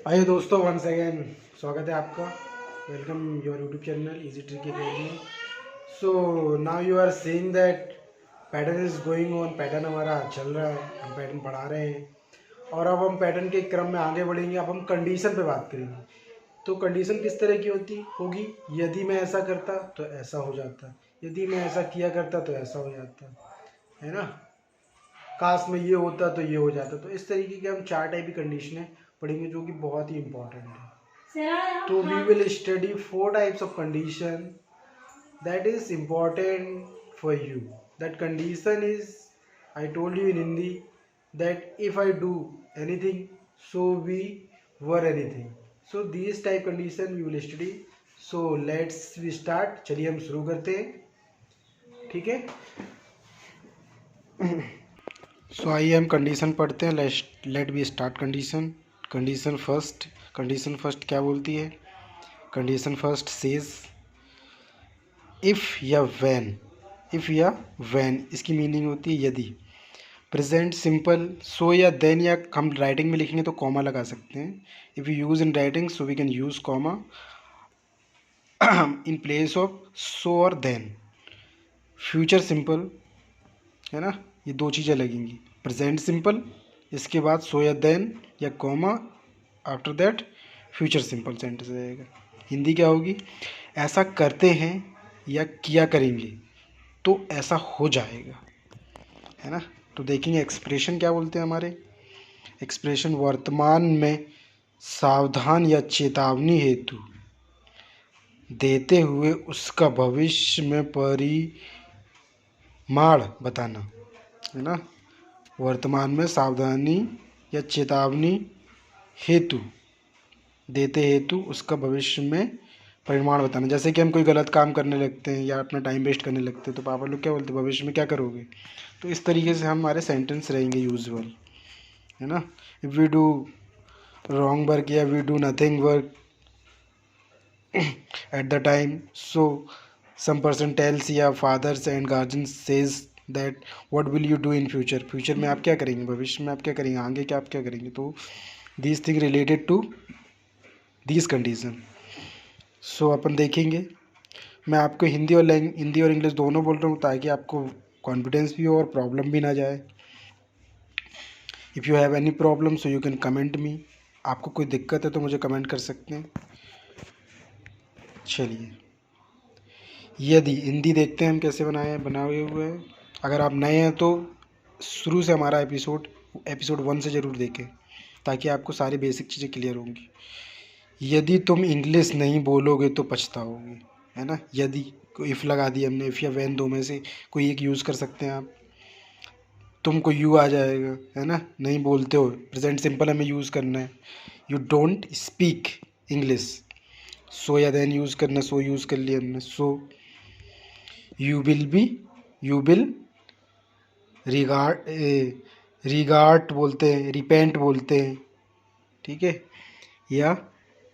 आइए दोस्तों, once again स्वागत है आपका। Welcome your YouTube channel easy trick academy. So now you are seeing that pattern is going on. Pattern हमारा चल रहा है, हम पैटर्न पढ़ा रहे हैं और अब हम पैटर्न के क्रम में आगे बढ़ेंगे। अब हम कंडीशन पे बात करेंगे। तो कंडीशन किस तरह की होगी? यदि मैं ऐसा करता तो ऐसा हो जाता, यदि मैं ऐसा किया करता तो ऐसा हो जाता, है ना। काश में ये होता तो ये हो जाता। तो इस तरीके के हम 4 टाइप की कंडीशनें पढ़ेंगे जो कि बहुत ही इंपॉर्टेंट है। तो we will study 4 types of condition that is important for you. That condition is, I told you in Hindi, that if I do anything, so we were anything. So these type condition we will study. So let's we start. चलिए हम शुरू करते हैं, ठीक है। सो आइए हम condition पढ़ते हैं। Let be start condition. Condition first क्या बोलती है? कंडीशन फर्स्ट सेज इफ़ या व्हेन इसकी मीनिंग होती है यदि। प्रेजेंट सिंपल सो या देन, या हम राइटिंग में लिखेंगे तो कॉमा लगा सकते हैं। If you use in writing so we can use comma in place of so और देन। फ्यूचर सिंपल है ना, ये 2 चीज़ें लगेंगी। प्रेजेंट सिंपल, इसके बाद सो या देन या comma, after that future simple sentence रहेगा। हिंदी क्या होगी? ऐसा करते हैं या किया करेंगे तो ऐसा हो जाएगा, है ना। तो देखेंगे एक्सप्रेशन क्या बोलते हैं हमारे। एक्सप्रेशन वर्तमान में सावधान या चेतावनी हेतु देते हुए उसका भविष्य में परिमाण बताना, है ना। वर्तमान में सावधानी या चेतावनी हेतु देते हेतु उसका भविष्य में परिमाण बताना। जैसे कि हम कोई गलत काम करने लगते हैं या अपना टाइम वेस्ट करने लगते हैं तो पापा लोग क्या बोलते हैं, भविष्य में क्या करोगे। तो इस तरीके से हमारे सेंटेंस रहेंगे यूजुअल, है ना। If we do wrong work या we do nothing work at the time, so some person tells या fathers and guardian says that what will you do in future. Future में आप क्या करेंगे, भविष्य में आप क्या करेंगे, आगे क्या आप क्या करेंगे। तो these thing related to these condition. So अपन देखेंगे। मैं आपको हिंदी और इंग्लिश दोनों बोल रहा हूँ ताकि आपको कॉन्फिडेंस भी हो और प्रॉब्लम भी ना जाए। If you have any problem so you can comment me. आपको कोई दिक्कत है तो मुझे कमेंट कर सकते हैं। चलिए, यदि हिंदी देखते हैं हम कैसे बनाए हुए हैं। अगर आप नए हैं तो शुरू से हमारा एपिसोड 1 से ज़रूर देखें ताकि आपको सारी बेसिक चीज़ें क्लियर होंगी। यदि तुम इंग्लिश नहीं बोलोगे तो पछताओगे, है ना। यदि को इफ़ लगा दी हमने, इफ़ या व्हेन दो में से कोई एक यूज़ कर सकते हैं आप। तुमको यू आ जाएगा, है ना। नहीं बोलते हो, प्रेजेंट सिंपल हमें यूज़ करना है। यू डोंट स्पीक इंग्लिश, सो या देन यूज़ करना। सो यूज़ कर लिया हमने। सो यू विल रिगार्ड बोलते हैं, रिपेंट बोलते हैं, ठीक है, या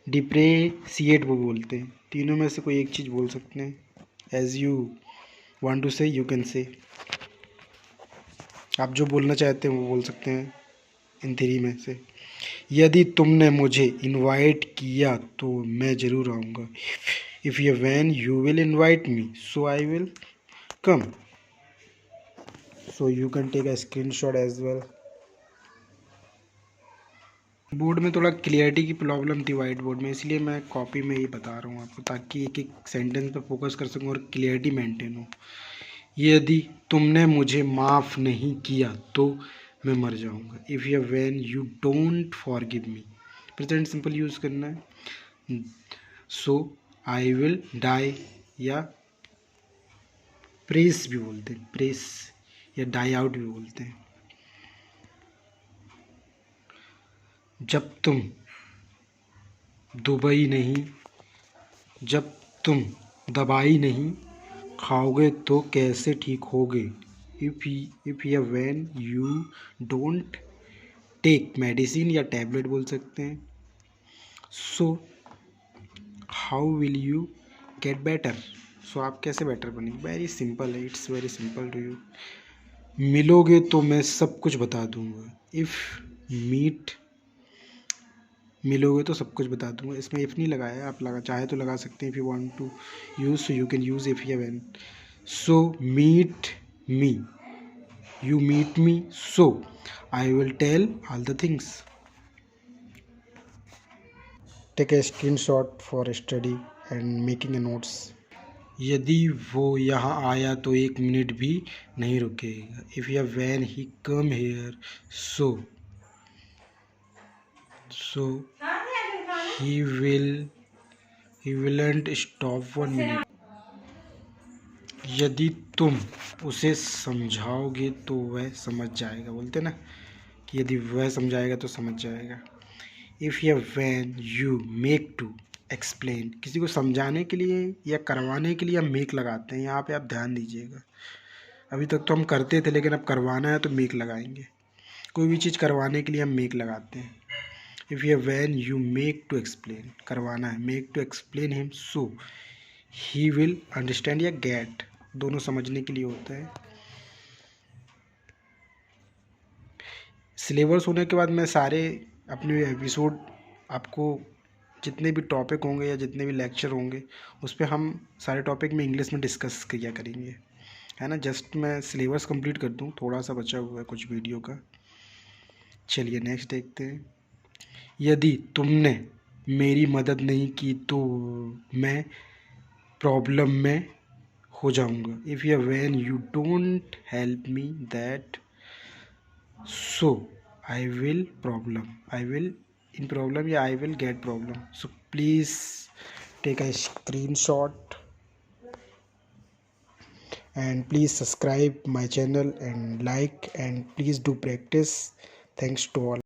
डिप्रेशिएट वो बोलते हैं। तीनों में से कोई एक चीज़ बोल सकते हैं। एज यू वांट टू से यू कैन से। आप जो बोलना चाहते हैं वो बोल सकते हैं इन 3 में से। यदि तुमने मुझे इनवाइट किया तो मैं ज़रूर आऊँगा। If you when you will invite me so I will come. So you can take a screenshot as well. Board में थोड़ा क्लियरिटी की प्रॉब्लम थी वाइट बोर्ड में, इसलिए मैं कॉपी में ही बता रहा हूँ आपको ताकि एक एक सेंटेंस पे फोकस कर सकूँ और क्लियरिटी मेंटेन हो। यदि तुमने मुझे माफ़ नहीं किया तो मैं मर जाऊँगा। इफ़ या when you don't forgive me, present simple use करना है। सो आई विल डाई, या प्रेस भी बोलते हैं, प्रेस या डाई आउट भी बोलते हैं। जब तुम दवाई नहीं खाओगे तो कैसे ठीक होगे। इफ़ या when you don't take medicine, या टैबलेट बोल सकते हैं। So how will you get better, so आप कैसे बेटर बनेंगे। वेरी सिंपल है, it's very simple to you. मिलोगे तो मैं सब कुछ बता दूंगा। इफ़ मीट मिलोगे तो सब कुछ बता दूंगा। इसमें इफ़ नहीं लगाया है, आप लगा चाहे तो लगा सकते हैं। If you want to use so you can use if you when. So meet me, you meet me, so I will tell all the things. Take a screenshot for study and making a notes. यदि वो यहाँ आया तो 1 minute भी नहीं रुकेगा। If या when he come here so he won't stop 1 minute. यदि तुम उसे समझाओगे तो वह समझ जाएगा। बोलते ना कि यदि वह समझाएगा तो समझ जाएगा। इफ़ या when you make to explain, किसी को समझाने के लिए या करवाने के लिए हम मेक लगाते हैं। यहाँ पे आप ध्यान दीजिएगा, अभी तक तो हम करते थे लेकिन अब करवाना है तो मेक लगाएंगे। कोई भी चीज़ करवाने के लिए हम मेक लगाते हैं। इफ़ या when you make to explain, करवाना है, make to explain him so he will understand या गेट, दोनों समझने के लिए होता है। सिलेबस होने के बाद मैं सारे अपने एपिसोड आपको जितने भी टॉपिक होंगे या जितने भी लेक्चर होंगे उस पर हम सारे टॉपिक में इंग्लिश में डिस्कस किया करेंगे, है ना। जस्ट मैं सिलेबस कंप्लीट कर दूँ, थोड़ा सा बचा हुआ है कुछ वीडियो का। चलिए नेक्स्ट देखते हैं। यदि तुमने मेरी मदद नहीं की तो मैं प्रॉब्लम में हो जाऊंगा। इफ़ या when you don't help me that so I will in problem या I will get problem. So please take a screenshot and please subscribe my channel and like, and please do practice. Thanks to all.